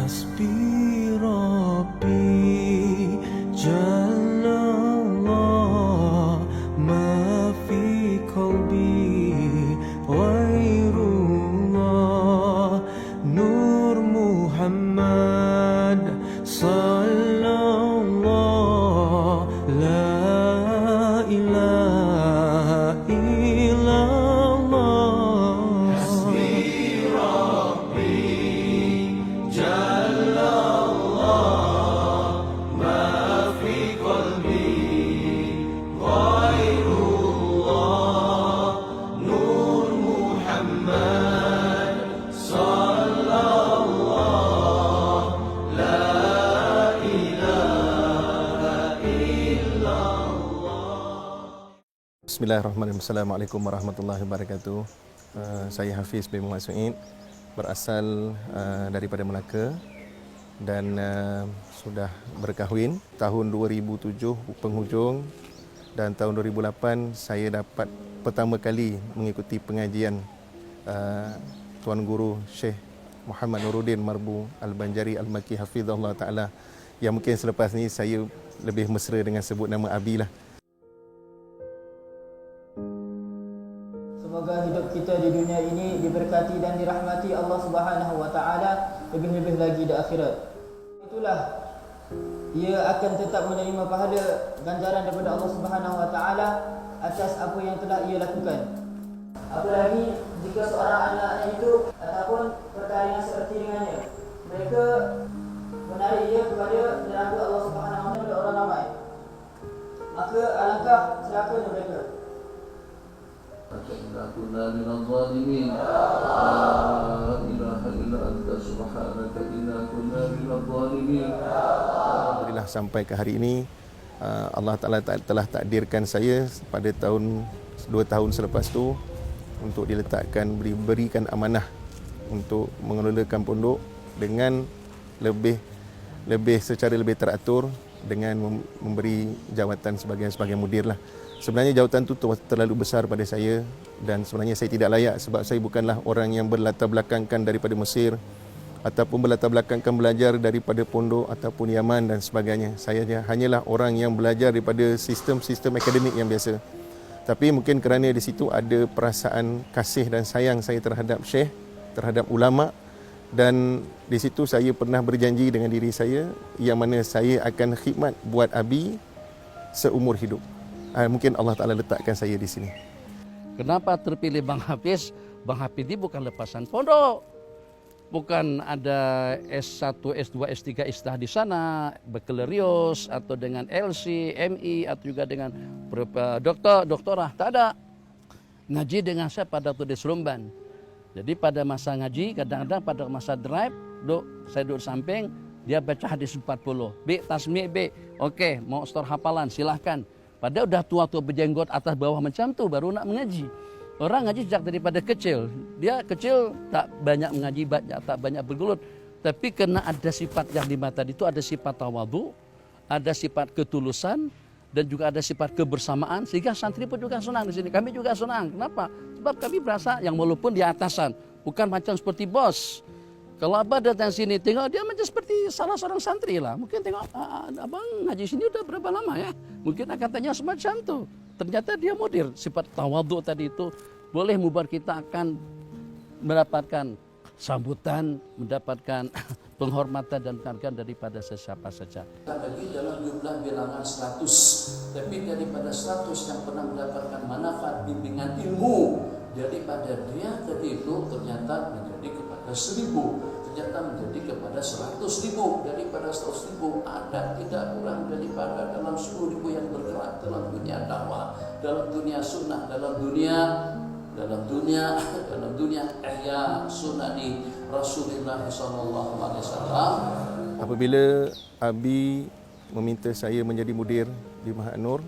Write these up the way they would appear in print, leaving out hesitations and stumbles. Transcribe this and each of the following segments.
حسبي ربي جل الله ما في قلبي غير الله نور محمد صلى الله لا إله إلا الله حسبي ربي جل الله ما في قلبي غير الله نور محمد صلى الله لا إله إلا الله. Bismillahirrahmanirrahim. Assalamualaikum warahmatullahi wabarakatuh. Saya Hafiz bin Muhammad Suid, berasal daripada Melaka dan sudah berkahwin. Tahun 2007 penghujung dan tahun 2008 saya dapat pertama kali mengikuti pengajian Tuan Guru Syekh Muhammad Nuruddin Marbu Al-Banjari Al-Makki Hafizahullah Ta'ala, yang mungkin selepas ni saya lebih mesra dengan sebut nama Abi lah. Semoga hidup kita di dunia ini diberkati dan dirahmati Allah Subhanahu wa taala, lebih-lebih lagi di akhirat. Itulah ia akan tetap menerima pahala ganjaran daripada Allah Subhanahu wa taala atas apa yang telah ia lakukan. Apalagi jika seorang anak-anak itu ataupun perkara yang seperti dengannya, mereka menarik ia kepada neraka Allah Subhanahu wa taala orang ramai, maka alangkah celakanya mereka. إنا كنا من الظالمين لا إله إلا أنت سبحانك إنا كنا من الظالمين. Alhamdulillah sampai ke hari ini Allah Ta'ala telah takdirkan saya pada tahun 2 tahun selepas tu untuk diletakkan, berikan amanah untuk mengelolakan pondok dengan lebih secara lebih teratur, dengan memberi jawatan sebagai mudir lah. Sebenarnya jawatan itu terlalu besar pada saya dan sebenarnya saya tidak layak sebab saya bukanlah orang yang berlatar belakangkan daripada Mesir ataupun berlatar belakangkan belajar daripada pondok ataupun Yaman dan sebagainya. Saya hanyalah orang yang belajar daripada sistem akademik yang biasa. Tapi mungkin kerana di situ ada perasaan kasih dan sayang saya terhadap Syekh, terhadap ulama, dan di situ saya pernah berjanji dengan diri saya yang mana saya akan khidmat buat Abi seumur hidup. Mungkin Allah Ta'ala letakkan saya di sini. Kenapa terpilih Bang Hafiz? Bang Hafiz ini bukan lepasan pondok. Bukan ada S1, S2, S3 istah di sana, bakalorius atau dengan LC, MI atau juga dengan doktorah. Tak ada. Ngaji dengan saya pada waktu di Seremban. Jadi pada masa ngaji, kadang-kadang pada masa drive, saya duduk samping, dia baca hadis 40. B, tasmi' B. Okey, mau store hafalan, silahkan. Padahal udah tua-tua berjenggot atas bawah macam tu baru nak mengaji. Orang ngaji sejak daripada kecil. Dia kecil tak banyak mengaji, tak banyak bergelut. Tapi kena ada sifat yang di mata itu, ada sifat tawadhu, ada sifat ketulusan, dan juga ada sifat kebersamaan. Sehingga santri pun juga senang di sini. Kami juga senang. Kenapa? Sebab kami berasa yang walaupun di atasan, bukan macam seperti bos. Kalau abah datang sini tengok dia macam seperti salah seorang santri lah. Mungkin tengok abang ngaji sini udah berapa lama ya? Mungkin akan tanya semacam tu. Ternyata dia mudir. Sifat tawadhu tadi itu boleh membuat kita akan mendapatkan sambutan, mendapatkan penghormatan dan penghargaan daripada sesiapa saja. Lagi dalam jumlah bilangan 100, tapi daripada 100 yang pernah mendapatkan manfaat bimbingan ilmu daripada dia tadi itu ternyata menjadi kepada 1000, ternyata menjadi kepada 100.000, daripada 100.000 ada tidak kurang daripada dalam 10.000 yang bergerak dalam dunia dakwah, dalam dunia sunnah, dalam dunia ihya sunani Rasulullah SAW. Apabila Abi meminta saya menjadi mudir di Mahat Nur,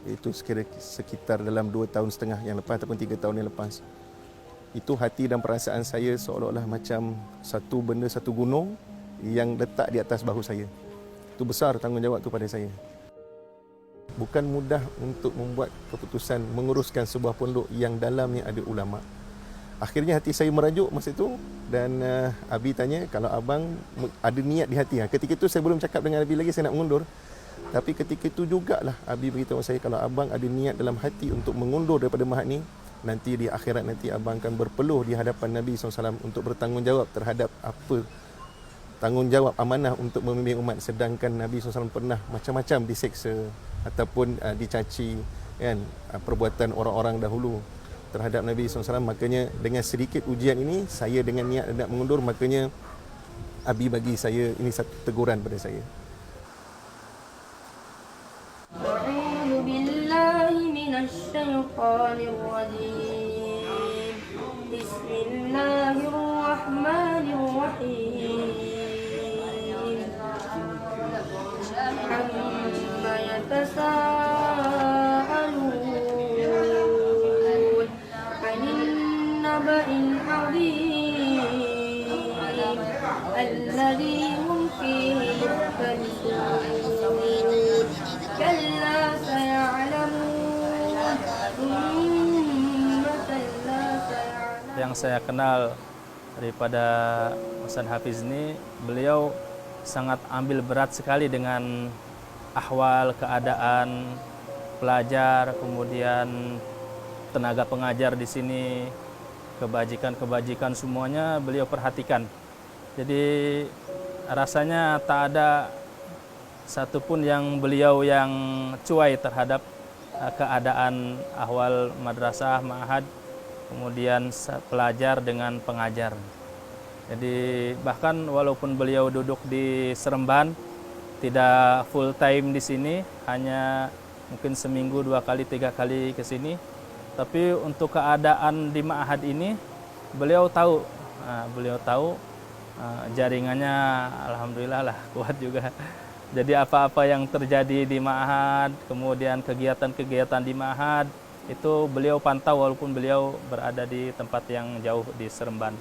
itu sekitar dalam 2 tahun setengah yang lepas ataupun 3 tahun yang lepas, itu hati dan perasaan saya seolah-olah macam satu benda, satu gunung yang letak di atas bahu saya. Itu besar tanggungjawab itu pada saya. Bukan mudah untuk membuat keputusan menguruskan sebuah pondok yang dalamnya ada ulama. Akhirnya hati saya merajuk masa itu dan Abi tanya kalau abang ada niat di hati. Ketika itu saya belum cakap dengan Abi lagi saya nak mengundur. Tapi ketika itu jugalah Abi beritahu saya kalau abang ada niat dalam hati untuk mengundur daripada Mahat ni, nanti di akhirat nanti abang akan berpeluh di hadapan Nabi SAW untuk bertanggungjawab terhadap apa tanggungjawab amanah untuk memimpin umat, sedangkan Nabi SAW pernah macam-macam diseksa ataupun dicaci kan perbuatan orang-orang dahulu terhadap Nabi SAW. Makanya dengan sedikit ujian ini saya dengan niat nak mengundur, makanya Abi bagi saya ini satu teguran pada saya. أعوذ بالله من الشيطان الرجيم بسم الله الرحمن الرحيم عما يتساءلون عن النبأ العظيم الذي هم فيه مختلفون كلا سيعلمون ثم كلا سيعلمون. Yang saya kenal daripada Ustaz Hafiz ini, beliau sangat ambil berat sekali dengan ahwal, keadaan pelajar, kemudian tenaga pengajar di sini, kebajikan-kebajikan semuanya beliau perhatikan. Jadi rasanya tak ada satupun yang beliau yang cuai terhadap keadaan ahwal madrasah, ma'had, kemudian pelajar dengan pengajar. Jadi bahkan walaupun beliau duduk di Seremban, tidak full time di sini, hanya mungkin seminggu 2 kali 3 kali ke sini, tapi untuk keadaan di ma'had ini beliau tahu, jaringannya alhamdulillah lah kuat juga. Jadi apa-apa yang terjadi di ma'had, kemudian kegiatan-kegiatan di ma'had, itu beliau pantau walaupun beliau berada di tempat yang jauh di Seremban.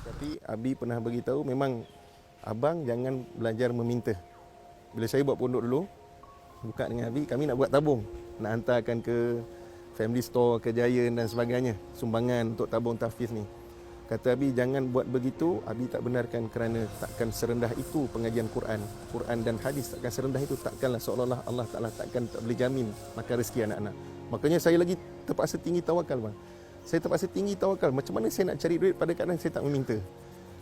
Tapi Abi pernah beritahu memang abang jangan belajar meminta. Bila saya buat pondok dulu, buka dengan Abi, kami nak buat tabung, nak hantarkan ke family store, ke Giant dan sebagainya, sumbangan untuk tabung tahfiz ni. Kata Abi jangan buat begitu, Abi tak benarkan kerana takkan serendah itu pengajian Quran. Quran dan hadis takkan serendah itu, takkanlah seolah-olah Allah Ta'ala tak boleh jamin makan rezeki anak-anak. Makanya saya lagi terpaksa tinggi tawakal bang. Saya terpaksa tinggi tawakal. Macam mana saya nak cari duit pada keadaan saya tak meminta?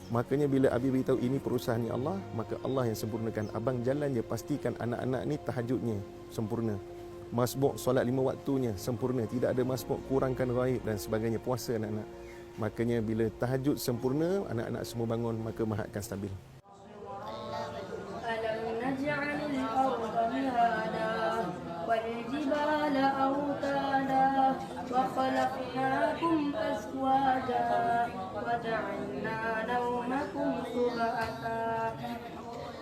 Makanya bila Abi beritahu ini perusahaan Allah, maka Allah yang sempurnakan. Abang jalan je, pastikan anak-anak ni tahajudnya sempurna, masbuk solat 5 waktunya sempurna, tidak ada masbuk kurangkan ghaib dan sebagainya, puasa anak-anak. Makanya bila tahajud sempurna, anak-anak semua bangun, maka Mahat akan stabil. ألم نجعل الأرض مهادا والجبال أوتادا وخلقناكم أزواجا وجعلنا نومكم سباتا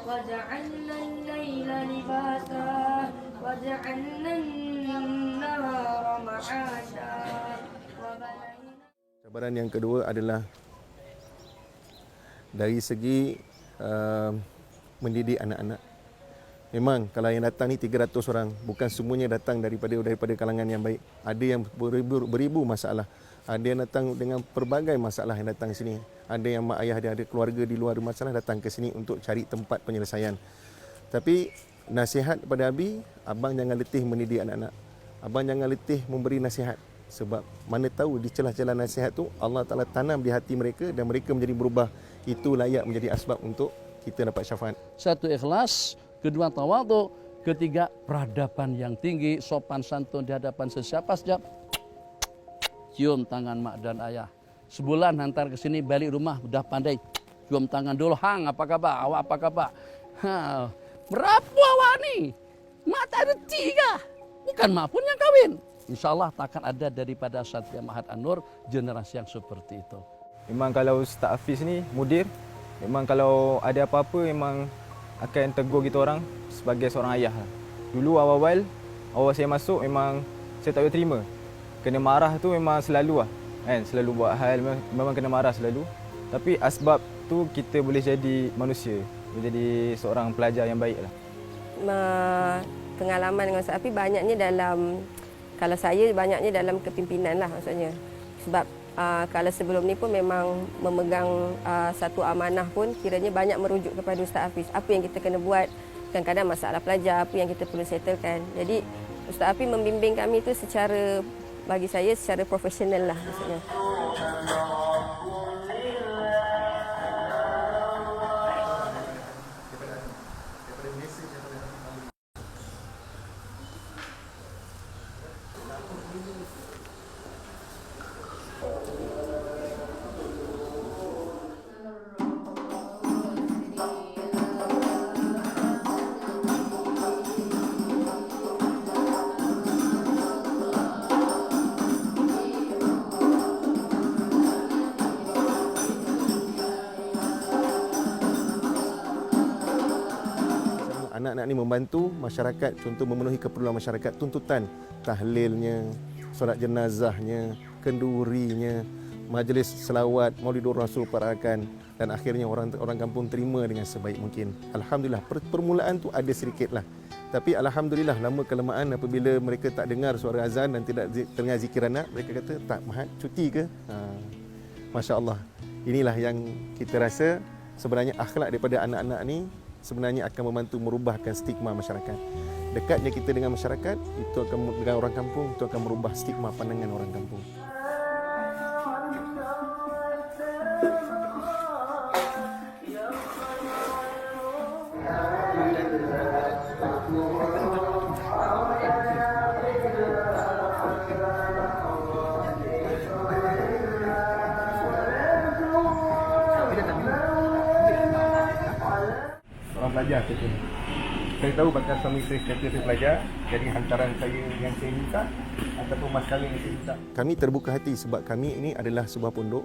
وجعلنا الليل لباسا وجعلنا النهار معاشا وبنينا. Cabaran yang kedua adalah dari segi mendidik anak-anak. Memang kalau yang datang ni 300 orang, bukan semuanya datang daripada kalangan yang baik. Ada yang beribu masalah. Ada yang datang dengan pelbagai masalah yang datang ke sini. Ada yang mak ayah dia ada keluarga di luar masalah datang ke sini untuk cari tempat penyelesaian. Tapi nasihat kepada Abi, abang jangan letih mendidik anak-anak. Abang jangan letih memberi nasihat. Sebab mana tahu di celah-celah nasihat tu Allah Ta'ala tanam di hati mereka dan mereka menjadi berubah. Itu layak menjadi asbab untuk kita dapat syafaat. Satu, ikhlas. Kedua, tawadhu. Ketiga, peradaban yang tinggi, sopan santun di hadapan sesiapa saja. Cium tangan mak dan ayah. Sebulan hantar ke sini, balik rumah udah pandai. Cium tangan dulu, hang apa kabar, awak apa kabar? Ha, berapa awak ni? Mak tak ada tiga. Bukan mak pun yang kahwin. Insya Allah takkan ada daripada Satria Mahat An-Nur generasi yang seperti itu. Memang kalau Ustaz Hafiz ni mudir, memang kalau ada apa-apa memang akan tegur kita orang sebagai seorang ayah. Dulu awal-awal saya masuk memang saya tak boleh terima. Kena marah tu memang selalu lah. Kan? Selalu buat hal memang kena marah selalu. Tapi asbab tu kita boleh jadi manusia, boleh jadi seorang pelajar yang baik lah. Pengalaman dengan Ustaz Hafiz banyaknya dalam, kalau saya banyaknya dalam kepimpinan lah maksudnya. Sebab kalau sebelum ni pun memang memegang satu amanah pun kiranya banyak merujuk kepada Ustaz Hafiz. Apa yang kita kena buat, kadang-kadang masalah pelajar, apa yang kita perlu settlekan. Jadi Ustaz Hafiz membimbing kami tu secara, bagi saya secara profesional lah maksudnya. Anak-anak ni membantu masyarakat, contoh memenuhi keperluan masyarakat, tuntutan tahlilnya, solat jenazahnya, kendurinya, majlis selawat, Maulidur Rasul parakan, dan akhirnya orang kampung terima dengan sebaik mungkin. Alhamdulillah, permulaan tu ada sedikit lah. Tapi alhamdulillah lama kelamaan apabila mereka tak dengar suara azan dan tidak dengar zikir anak, mereka kata, "Tak, Mahat, cuti ke?" Masya Allah. Inilah yang kita rasa sebenarnya akhlak daripada anak-anak ni sebenarnya akan membantu merubahkan stigma masyarakat. Dekatnya kita dengan masyarakat, itu akan dengan orang kampung, itu akan merubah stigma pandangan orang kampung. Pelajar kita. Saya tahu bakal suami saya kata saya pelajar, jadi hantaran saya yang saya minta ataupun mas kawin yang saya minta. Kami terbuka hati sebab kami ini adalah sebuah pondok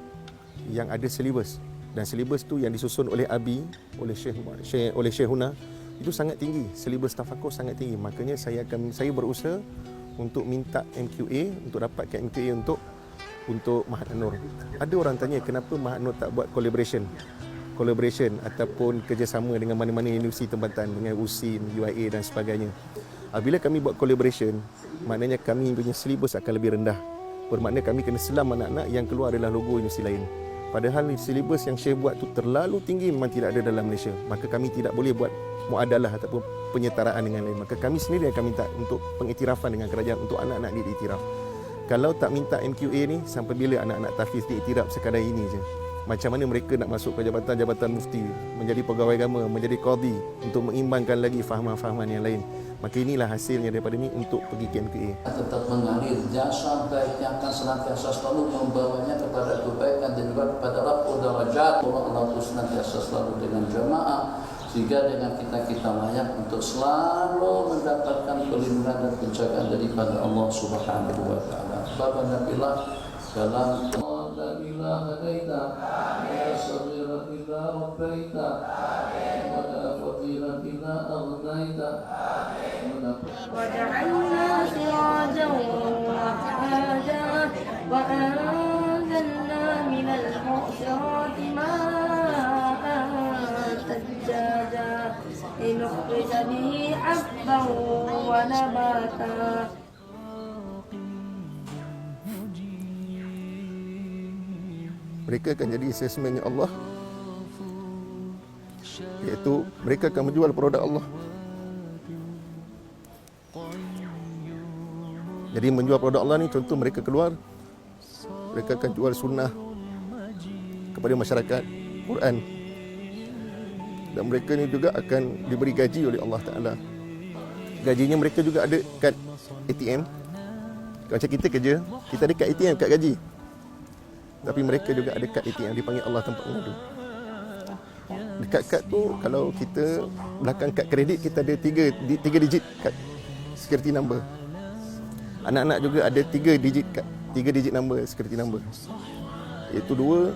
yang ada silibus, dan silibus tu yang disusun oleh Abi, oleh Syekhuna itu sangat tinggi, silibus tafakur sangat tinggi. Makanya saya berusaha untuk minta MQA, untuk dapatkan MQA untuk Mahat An-Nur. Ada orang tanya kenapa Mahat An-Nur tak buat collaboration ataupun kerjasama dengan mana-mana universiti tempatan, dengan USIN, UIA dan sebagainya. Apabila kami buat collaboration, maknanya kami punya silibus akan lebih rendah. Bermakna kami kena selam anak-anak yang keluar adalah logo universiti lain. Padahal silibus yang Syekh buat tu terlalu tinggi, memang tidak ada dalam Malaysia. Maka kami tidak boleh buat muadalah ataupun penyetaraan dengan lain. Maka kami sendiri akan minta untuk pengiktirafan dengan kerajaan untuk anak-anak ni diiktiraf. Kalau tak minta MQA ni, sampai bila anak-anak tahfiz diiktiraf sekadar ini je? Macam mana mereka nak masuk ke jabatan-jabatan mufti, menjadi pegawai agama, menjadi qadi, untuk mengimbangkan lagi fahaman-fahaman yang lain. Maka inilah hasilnya daripada ini untuk pergi ke MQA. Tetap mengalir jasa baik yang akan senantiasa selalu membawanya kepada kebaikan dan juga kepada rafu darajat. Allah itu senantiasa selalu dengan jamaah, sehingga dengan kita layak untuk selalu mendapatkan perlindungan dan penjagaan daripada Allah Subhanahu wa taala. Bapak Nabilah dalam لا إله هديت ولا صغير إلا ربيت ولا فقير إلا أغنيت وجعلنا سراجا وهاجا وأنزلنا من المعصرات ماء ثجاجا لنخرج به حبا ونباتا. Mereka akan jadi salesman Allah, iaitu mereka akan menjual produk Allah. Jadi menjual produk Allah ni, contoh mereka keluar, mereka akan jual sunnah kepada masyarakat, Quran, dan mereka ni juga akan diberi gaji oleh Allah Ta'ala. Gajinya mereka juga ada kad ATM. Macam kita kerja, kita ada kad ATM, kad gaji. Tapi mereka juga ada kad ATM, dipanggil Allah tempat mengadu. Dekat kad tu kalau kita belakang kad kredit kita ada 3 digit kad security number. Anak-anak juga ada 3 digit kad, 3 digit number security number. Iaitu 2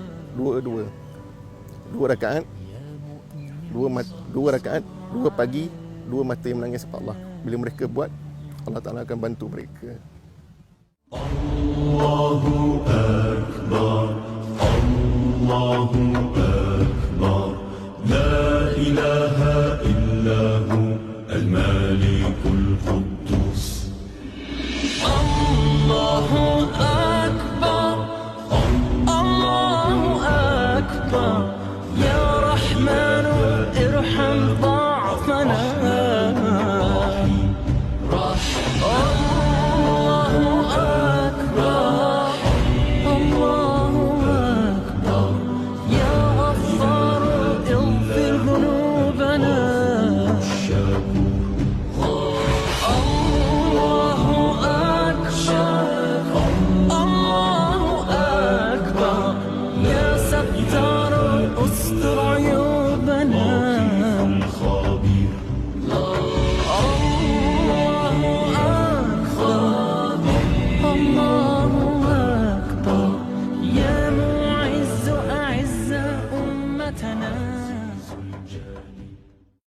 rakaat, 2 rakaat, 2 pagi, 2 mata yang menangis kepada Allah. Bila mereka buat, Allah Ta'ala akan bantu mereka. Allahu Akbar, Allahu Akbar, La ilaha illahu al-malikul quddus. Allahu Akbar.